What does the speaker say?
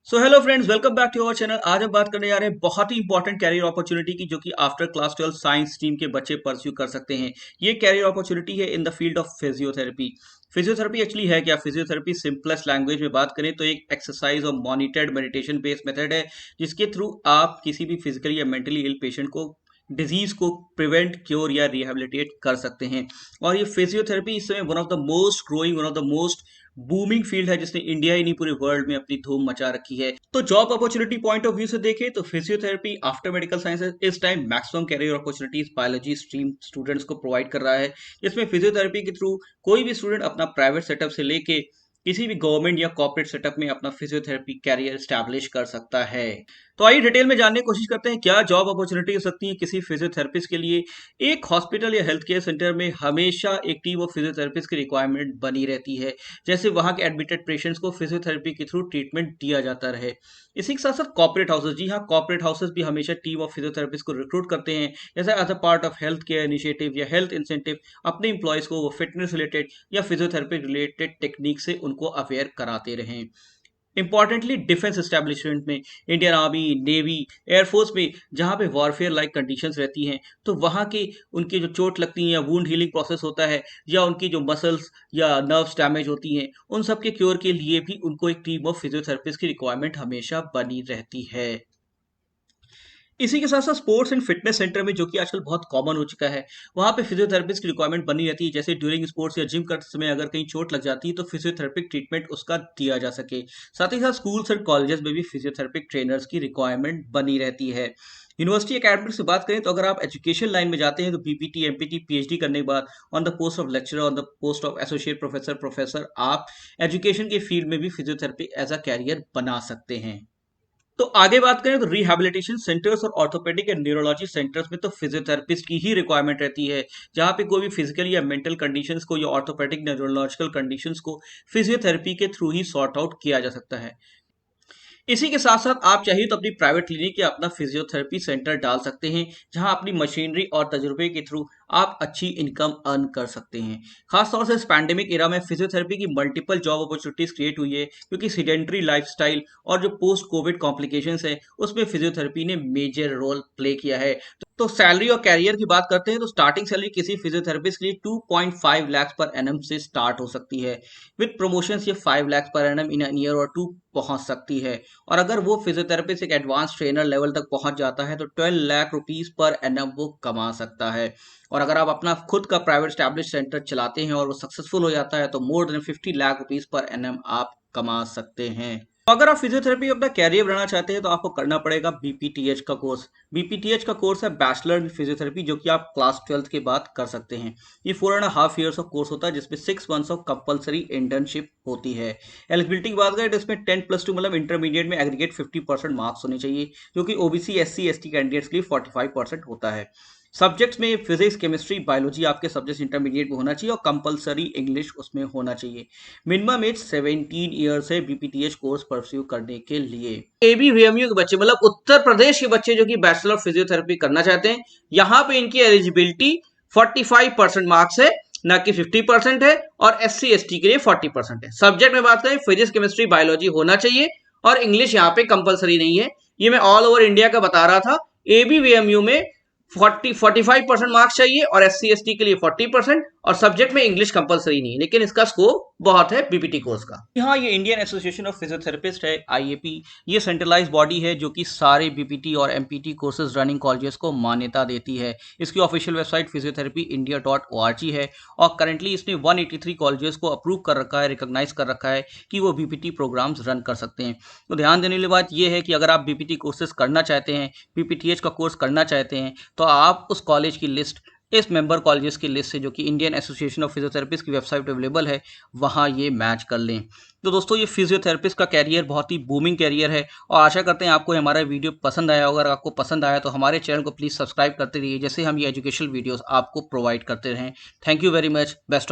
So hello friends, welcome back to our channel. आज हम बात करने जा रहे हैं बहुत ही इंपॉर्टेंट कैरियर अपॉर्चुनिटी की, जो कि आफ्टर क्लास 12 साइंस स्ट्रीम के बच्चे परस्यू कर सकते हैं। ये कैरियर अपॉर्चुनिटी है in the field of physiotherapy. Physiotherapy actually है क्या? फिजियोथेरेपी सिंपलेस्ट लैंग्वेज में बात करें तो एक एक्सरसाइज और मॉनिटर्ड मेडिटेशन बेस्ड मेथड है, जिसके थ्रू आप किसी भी फिजिकली या मेंटली इल पेशेंट को डिजीज को प्रिवेंट, क्योर या रिहेबिलिटेट कर सकते हैं। और ये फिजियोथेरेपी इस समय one of the most growing, one of the most booming field है, जिसने इंडिया ही नहीं पूरे वर्ल्ड में अपनी धूम मचा रखी है। तो job opportunity point of view से देखें तो फिजियोथेरेपी आफ्टर मेडिकल साइंसेज इस time maximum career opportunities biology stream students को प्रोवाइड कर रहा है। इसमें फिजियोथेरेपी के थ्रू कोई भी स्टूडेंट अपना प्राइवेट सेटअप से लेके किसी भी गवर्नमेंट या कॉर्पोरेट सेटअप में अपना फिजियोथेरेपी कैरियर स्टैब्लिश कर सकता है। तो आइए डिटेल में जानने की कोशिश करते हैं क्या जॉब अपॉर्चुनिटी हो सकती है किसी फिजियोथेरेपिस्ट के लिए। एक हॉस्पिटल या हेल्थ केयर सेंटर में हमेशा एक टीम ऑफ फिजियोथेरेपिस्ट की रिक्वायरमेंट बनी रहती है, जैसे वहां के एडमिटेड पेशेंट्स को फिजियोथेरेपी के थ्रू ट्रीटमेंट दिया जाता रहे। इसी के साथ साथ कॉर्पोरेट हाउसेज, जी हाँ, कॉर्पोरेट हाउसेज भी हमेशा टीम ऑफ फिजियोथेरेपिस्ट को रिक्रूट करते हैं, जैसे as a part of health care initiative या हेल्थ इंसेंटिव। अपने इंप्लॉयज को वो फिटनेस रिलेटेड या फिजियोथेरेपी रिलेटेड टेक्निक से उनको अवेयर कराते रहें। इंपॉर्टेंटली डिफेंस एस्टेब्लिशमेंट में, इंडियन आर्मी, नेवी, एयरफोर्स में, जहाँ पे वॉरफेयर लाइक कंडीशंस रहती हैं, तो वहाँ के उनकी जो चोट लगती है या वूंड हीलिंग प्रोसेस होता है, या उनकी जो मसल्स या नर्व्स डैमेज होती हैं, उन सब के क्योर के लिए भी उनको एक टीम ऑफ फिजियोथेरेपिस्ट की रिक्वायरमेंट हमेशा बनी रहती है। इसी के साथ साथ स्पोर्ट्स एंड फिटनेस सेंटर में, जो कि आजकल बहुत कॉमन हो चुका है, वहाँ पे फिजियोथेरेपिस्ट की रिक्वायरमेंट बनी रहती है, जैसे ड्यूरिंग स्पोर्ट्स या जिम करते समय अगर कहीं चोट लग जाती है तो फिजियोथेरेपिक ट्रीटमेंट उसका दिया जा सके। साथ ही साथ स्कूल्स एंड कॉलेजेस में भी फिजियोथेरेपिक ट्रेनर्स की रिक्वायरमेंट बनी रहती है। यूनिवर्सिटी एकेडमिक से बात करें तो अगर आप एजुकेशन लाइन में जाते हैं तो बीपीटी, एमपीटी, पीएचडी करने के बाद on the post of lecturer, on the post of associate professor, आप एजुकेशन के फील्ड में भी फिजियोथेरेपी एज अ कैरियर बना सकते हैं। तो आगे बात करें तो रिहैबिलिटेशन सेंटर्स और ऑर्थोपेडिक एंड न्यूरोलॉजी सेंटर्स में तो फिजियोथेरेपिस्ट की ही रिक्वायरमेंट रहती है, जहां पे कोई भी फिजिकल या मेंटल कंडीशंस को या ऑर्थोपेडिक न्यूरोलॉजिकल कंडीशंस को फिजियोथेरेपी के थ्रू ही सॉर्ट आउट किया जा सकता है। इसी के साथ साथ आप चाहिए तो अपनी प्राइवेट क्लिनिक या अपना फिजियोथेरेपी सेंटर डाल सकते हैं, जहां अपनी मशीनरी और तजुर्बे के थ्रू आप अच्छी इनकम अर्न कर सकते हैं। खासतौर से इस पैंडेमिक एरा में फिजियोथेरेपी की मल्टीपल जॉब अपॉर्चुनिटीज क्रिएट हुई है, क्योंकि सीडेंट्री लाइफस्टाइल और जो पोस्ट कोविड कॉम्प्लिकेशंस है उसमें फिजियोथेरेपी ने मेजर रोल प्ले किया है। तो सैलरी और कैरियर की बात करते हैं तो स्टार्टिंग सैलरी किसी फिजियोथेरेपिस्ट के लिए 2.5 लाख पर एनम से स्टार्ट हो सकती है। विद प्रमोशंस ये 5 लाख पर एनम इन ईयर और टू पहुंच सकती है। और अगर वो फिजियोथेरेपिस्ट एक एडवांस ट्रेनर लेवल तक पहुंच जाता है तो 12 लाख रुपीस पर एनम वो कमा सकता है। और अगर आप अपना खुद का प्राइवेट स्टैब्लिश सेंटर चलाते हैं और वो सक्सेसफुल हो जाता है तो more than 50 lakh rupees per annum आप कमा सकते हैं। तो अगर आप फिजियोथेरेपी में अपना कैरियर बनाना चाहते हैं तो आपको करना पड़ेगा बीपीटीएच का कोर्स। बीपीटीएच का कोर्स है बैचलर इन फिजियोथेरेपी, जो कि आप क्लास 12 के बाद कर सकते हैं। ये 4.5 ईयर्स ऑफ कोर्स होता है, जिसमें 6 मंथ्स ऑफ कंपलसरी इंटर्नशिप होती है। एलिजिबिलिटी की बात करें तो इसमें 10+2 मतलब इंटरमीडिएट में एग्रीगेट 50% मार्क्स होने चाहिए, जो कि ओबीसी, एससी, एसटी कैंडिडेट्स के लिए 45% होता है। सब्जेक्ट्स में फिजिक्स, केमिस्ट्री, बायोलॉजी आपके सब्जेक्ट्स इंटरमीडिएट में होना चाहिए और कंपलसरी इंग्लिश उसमें होना चाहिए। मिनिमम एज 17 ईयर्स है बीपीटीएच कोर्स परस्यू करने के लिए। एबीवीएमयू के बच्चे, मतलब उत्तर प्रदेश के बच्चे जो कि बैचलर ऑफ फिजियोथेरेपी करना चाहते हैं, यहाँ पे इनकी एलिजिबिलिटी 45% मार्क्स है, ना कि 50% है। और एससी एसटी के लिए 40% है। सब्जेक्ट में बात करें, फिजिक्स, केमिस्ट्री, बायोलॉजी होना चाहिए और इंग्लिश यहाँ पे कंपलसरी नहीं है। ये मैं ऑल ओवर इंडिया का बता रहा था। एबीवीएमयू में 45% मार्क्स चाहिए और एससी एसटी के लिए 40%, और सब्जेक्ट में इंग्लिश कंपलसरी नहीं है, लेकिन इसका स्कोप बहुत है बीपीटी कोर्स का। हाँ, ये इंडियन एसोसिएशन ऑफ फिजियोथेरेपिस्ट है, आईएपी। ये सेंट्रलाइज बॉडी है जो कि सारे बीपीटी और एमपीटी कोर्सेज रनिंग कॉलेजेस को मान्यता देती है। इसकी ऑफिशियल वेबसाइट physiotherapyindia.org है और करंटली इसने 183 कॉलेजेस को अप्रूव कर रखा है, रिकॉग्नाइज कर रखा है कि वो बीपीटी प्रोग्राम्स रन कर सकते हैं। तो ध्यान देने वाली बात यह है कि अगर आप बीपीटी कोर्सेज करना चाहते हैं, बीपीटीएच का कोर्स करना चाहते हैं, तो आप उस कॉलेज की लिस्ट, इस मेंबर कॉलेजेस की लिस्ट से, जो कि इंडियन एसोसिएशन ऑफ फिजियोथेरेपिस्ट की वेबसाइट पे अवेलेबल है, वहाँ ये मैच कर लें। तो दोस्तों, ये फिजियोथेरेपिस्ट का कैरियर बहुत ही बूमिंग कैरियर है और आशा करते हैं आपको हमारा वीडियो पसंद आया होगा। अगर आपको पसंद आया तो हमारे चैनल को प्लीज़ सब्सक्राइब करते रहिए, जैसे हम ये एजुकेशनल वीडियोस आपको प्रोवाइड करते रहें। Thank you very much. Best